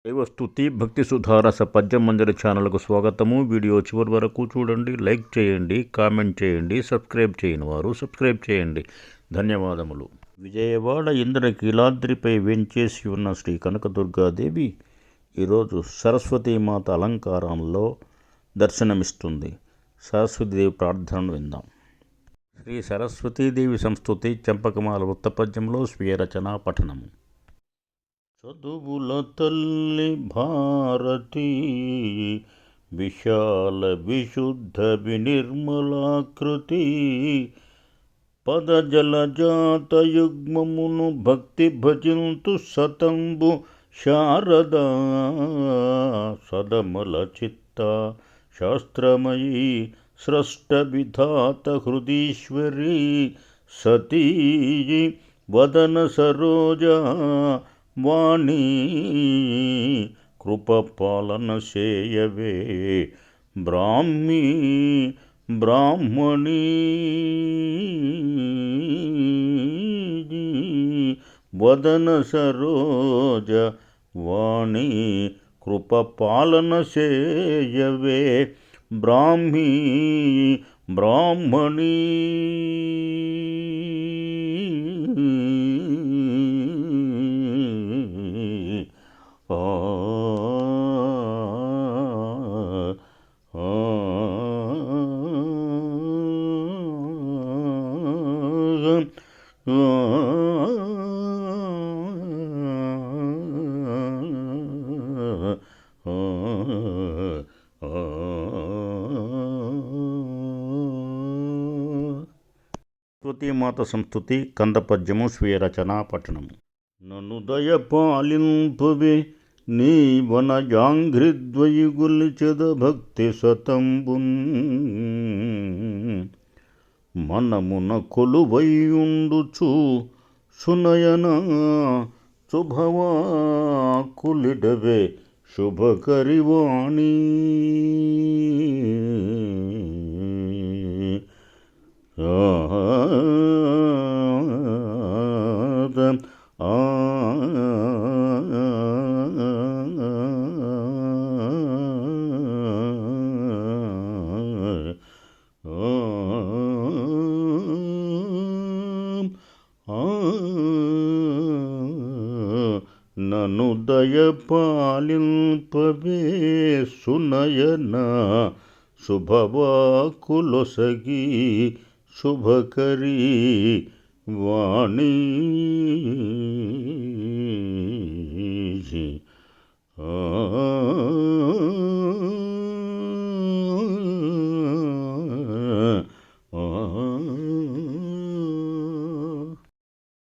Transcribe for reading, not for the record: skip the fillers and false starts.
దైవస్తుతి భక్తి సుధారస పద్యమంజరి ఛానల్కు స్వాగతము. వీడియో చివరి వరకు చూడండి, లైక్ చేయండి, కామెంట్ చేయండి, సబ్స్క్రైబ్ చేయని వారు సబ్స్క్రైబ్ చేయండి. ధన్యవాదములు. విజయవాడ ఇంద్రకీలాద్రిపై వేంచేసి ఉన్న శ్రీ కనకదుర్గాదేవి ఈరోజు సరస్వతీమాత అలంకారంలో దర్శనమిస్తుంది. సరస్వతీదేవి ప్రార్థనను విందాం. శ్రీ సరస్వతీదేవి సంస్తుతి చంపకమాల వృత్తపద్యంలో స్వీయ రచన పఠనము. చదువుల తల్లి భారతి విశాల విశుద్ధ వినిర్మలాకృతి పదజలజాత యుగ్మమును భక్తి భజింతు సతంబు శారదా సదమల చిత్త శాస్త్రమయీ స్రష్ట విధాత హృదీశ్వరీ సతీ వదన సరోజా వాణి కృపపాలన చేయవే బ్రాహ్మీ బ్రాహ్మణీ వదన సరోజ వాణి కృపపాలన చేయవే బ్రాహ్మీ బ్రాహ్మణీ సరస్వతీమాత సంస్తుతి కందపద్యము స్వీయ రచన పఠనము. నన్ను దయపాలింపవే నీ వనజాంఘ్రిద్వయుగుల్చెద భక్తి సతంబున్ మనమున కొలువైయుండుచు సునయన శుభవాకులిడవే శుభకరివాణి నను దయపాలింపవే సునయన శుభవాకులొసగి శుభకరీ వాణి